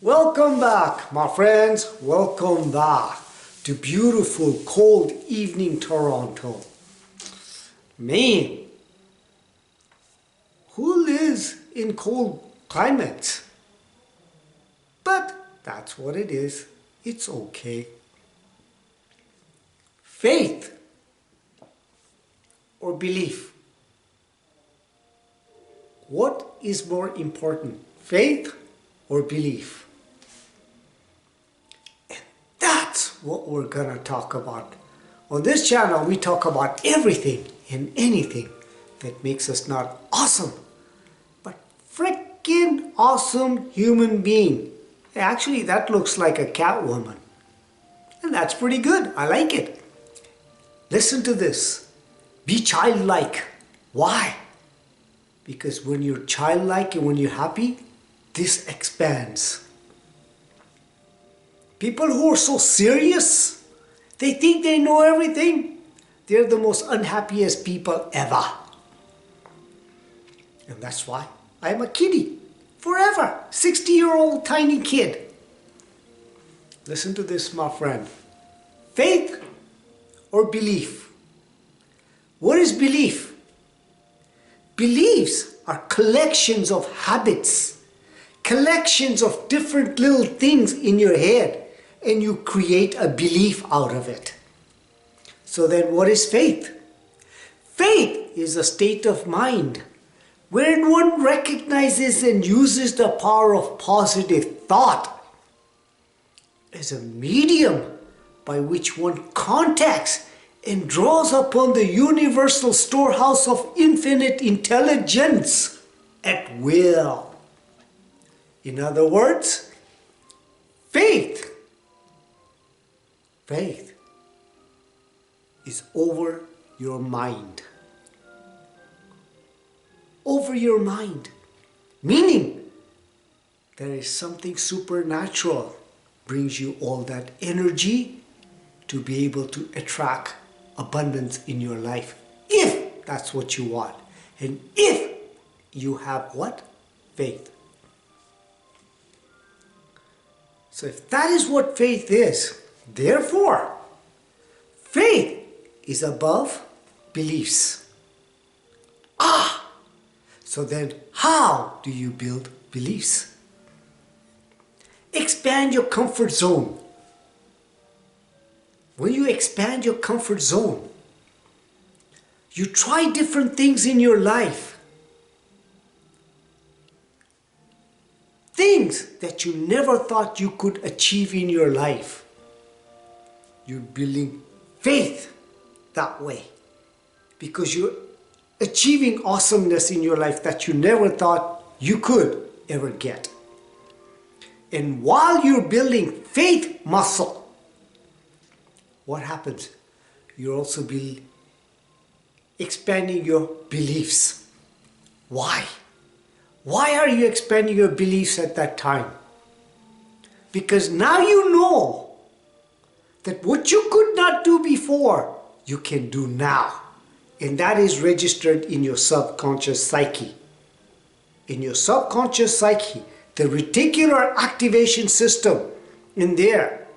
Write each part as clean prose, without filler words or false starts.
Welcome back, my friends. Welcome back to beautiful cold evening Toronto. Man, who lives in cold climates? But that's what it is. It's okay. Faith or belief? What is more important, faith or belief? That's what we're gonna talk about. On this channel, we talk about everything and anything that makes us not awesome, but freaking awesome human being. Actually, that looks like a Catwoman. And that's pretty good. I like it. Listen to this. Be childlike. Why? Because when you're childlike and when you're happy, this expands. People who are so serious, they think they know everything. They're the most unhappiest people ever. And that's why I'm a kiddie. Forever. 60-year-old tiny kid. Listen to this, my friend. Faith or belief? What is belief? Beliefs are collections of habits. Collections of different little things in your head. And you create a belief out of it. So then what is faith? Faith is a state of mind wherein one recognizes and uses the power of positive thought as a medium by which one contacts and draws upon the universal storehouse of infinite intelligence at will. In other words, faith is over your mind. Over your mind. Meaning, there is something supernatural brings you all that energy to be able to attract abundance in your life. If that's what you want. And if you have what? Faith. So if that is what faith is, therefore, faith is above beliefs. So then how do you build beliefs? Expand your comfort zone. When you expand your comfort zone, you try different things in your life. Things that you never thought you could achieve in your life. You're building faith that way because you're achieving awesomeness in your life that you never thought you could ever get. And while you're building faith muscle, what happens? You're also expanding your beliefs. Why? Why are you expanding your beliefs at that time? Because now you know that what you could not do before, you can do now. And that is registered in your subconscious psyche. In your subconscious psyche, the reticular activation system in there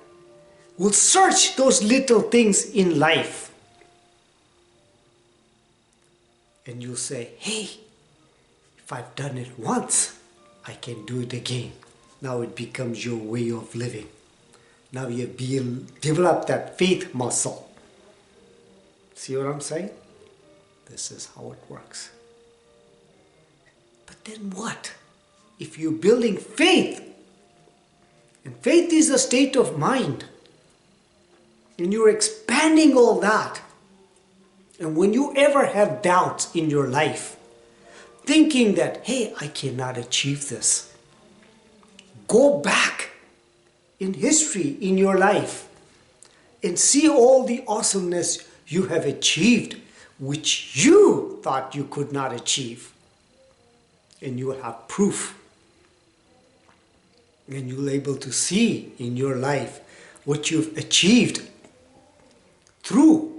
will search those little things in life. And you'll say, hey, if I've done it once, I can do it again. Now it becomes your way of living. Now you develop that faith muscle. See what I'm saying? This is how it works. But then what? If you're building faith, and faith is a state of mind, and you're expanding all that, and when you ever have doubts in your life, thinking that, hey, I cannot achieve this, go back in history in your life and see all the awesomeness you have achieved which you thought you could not achieve. And you will have proof. And you'll be able to see in your life what you've achieved through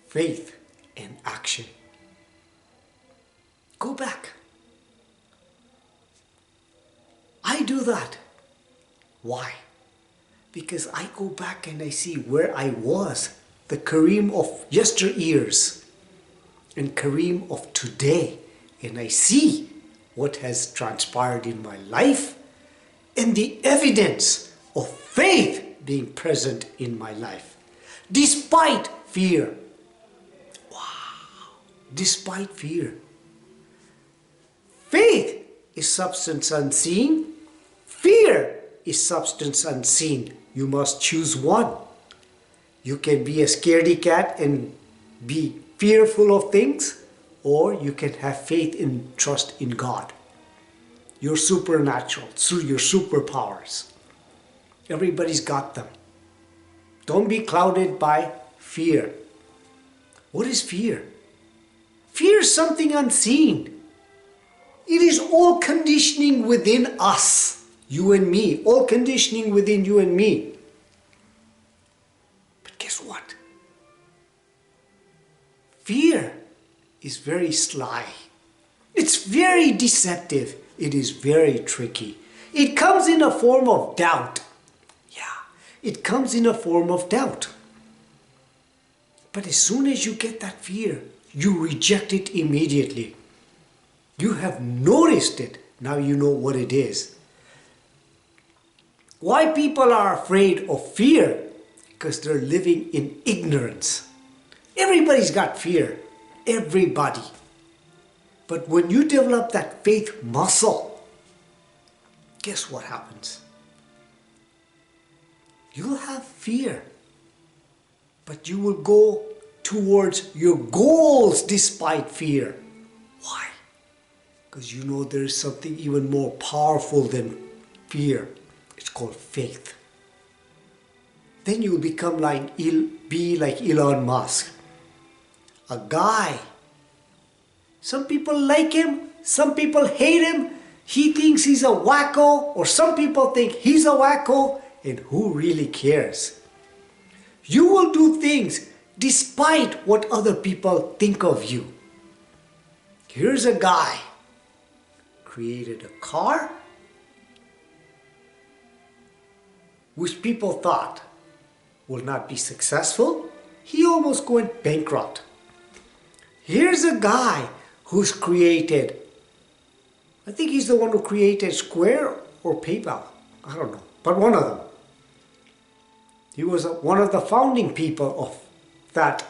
faith and action. Go back. I do that. Why? Because I go back and I see where I was, the Kareem of yesteryears and Kareem of today, and I see what has transpired in my life and the evidence of faith being present in my life, despite fear. Wow! Despite fear. Faith is substance unseen. Fear is substance unseen. You must choose one. You can be a scaredy cat and be fearful of things, or you can have faith and trust in God. Your supernatural, through your superpowers. Everybody's got them. Don't be clouded by fear. What is fear? Fear is something unseen. It is all conditioning within us, you and me, all conditioning within you and me. But guess what? Fear is very sly. It's very deceptive. It is very tricky. It comes in a form of doubt. Yeah, it comes in a form of doubt. But as soon as you get that fear, you reject it immediately. You have noticed it. Now you know what it is. Why people are afraid of fear? Because they're living in ignorance. Everybody's got fear. Everybody. But when you develop that faith muscle, guess what happens? You'll have fear, but you will go towards your goals despite fear. Why? Because you know there is something even more powerful than fear. It's called faith. Then you will become be like Elon Musk. A guy. Some people like him, some people hate him. He thinks he's a wacko, or some people think he's a wacko, and who really cares? You will do things despite what other people think of you. Here's a guy created a car which people thought will not be successful. He almost went bankrupt. Here's a guy who's created, I think he's the one who created Square or PayPal. I don't know, but one of them. He was one of the founding people of that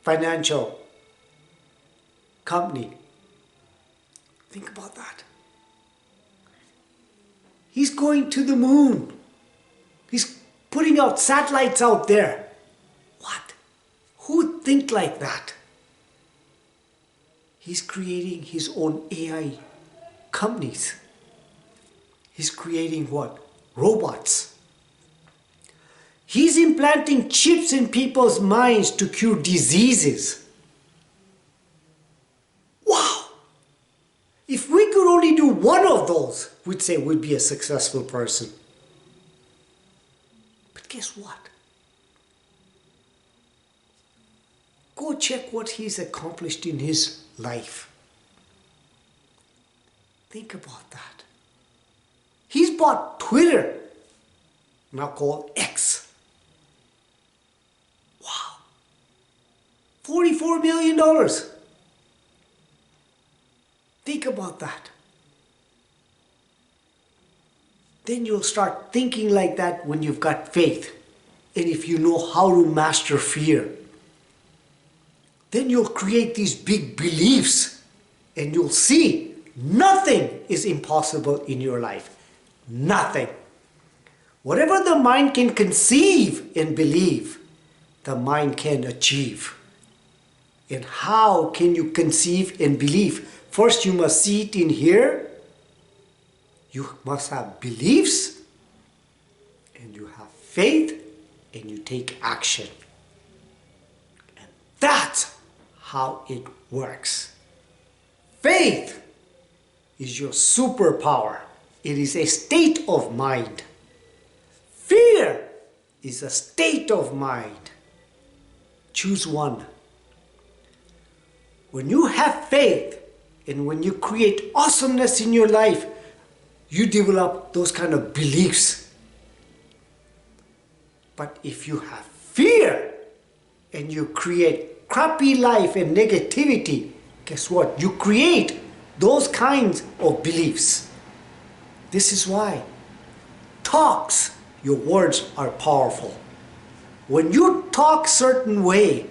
financial company. Think about that. He's going to the moon. He's putting out satellites out there. What? Who would think like that? He's creating his own AI companies. He's creating what? Robots. He's implanting chips in people's minds to cure diseases. Wow! If we could only do one of those, we'd say we'd be a successful person. But guess what? Go check what he's accomplished in his life. Think about that. He's bought Twitter, now called X. Wow. $44 million. Think about that. Then you'll start thinking like that when you've got faith. And if you know how to master fear. Then you'll create these big beliefs and you'll see nothing is impossible in your life. Nothing. Whatever the mind can conceive and believe, the mind can achieve. And how can you conceive and believe? First, you must see it in here. You must have beliefs, and you have faith, and you take action. And that's how it works. Faith is your superpower. It is a state of mind. Fear is a state of mind. Choose one. When you have faith and when you create awesomeness in your life, you develop those kind of beliefs. But if you have fear and you create crappy life and negativity, guess what? You create those kinds of beliefs. This is why talks, your words are powerful. When you talk certain way,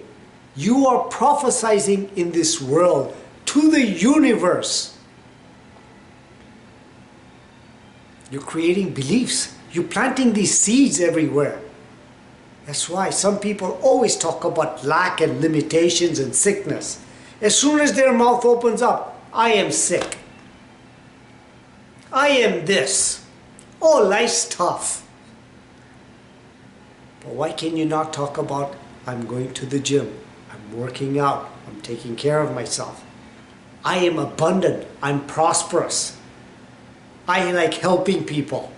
you are prophesying in this world to the universe. You're creating beliefs. You're planting these seeds everywhere. That's why some people always talk about lack and limitations and sickness. As soon as their mouth opens up, I am sick. I am this. Oh, life's tough. But why can you not talk about, I'm going to the gym, I'm working out, I'm taking care of myself. I am abundant, I'm prosperous. I like helping people.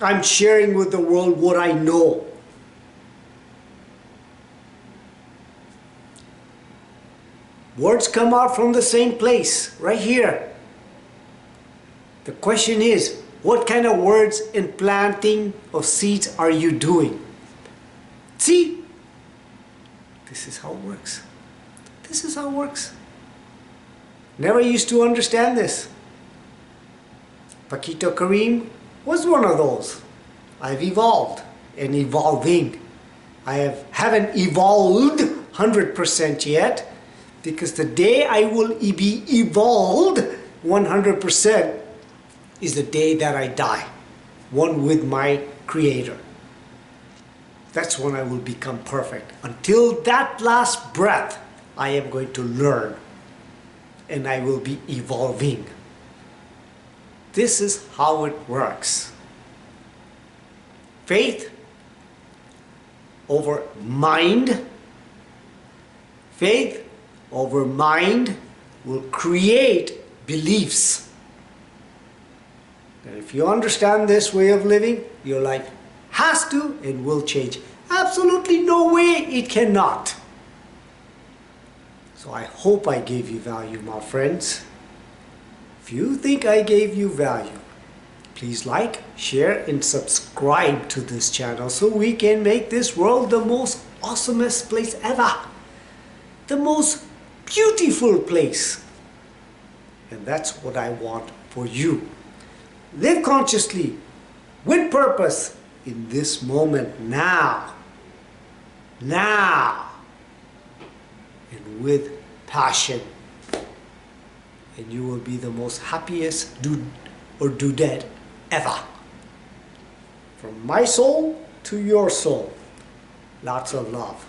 I'm sharing with the world what I know. Words come out from the same place, right here. The question is, what kind of words and planting of seeds are you doing? See? This is how it works. This is how it works. Never used to understand this. Paquito Karim was one of those. I've evolved and evolving. I haven't evolved 100% yet, because the day I will be evolved 100% is the day that I die, one with my Creator. That's when I will become perfect. Until that last breath, I am going to learn and I will be evolving. This is how it works. Faith over mind. Faith over mind will create beliefs. And if you understand this way of living, your life has to and will change. Absolutely no way it cannot. So I hope I gave you value, my friends. If you think I gave you value, please like, share, and subscribe to this channel so we can make this world the most awesomest place ever. The most beautiful place. And that's what I want for you. Live consciously, with purpose, in this moment, now. Now. And with passion. And you will be the most happiest dude or dudette ever. From my soul to your soul. Lots of love.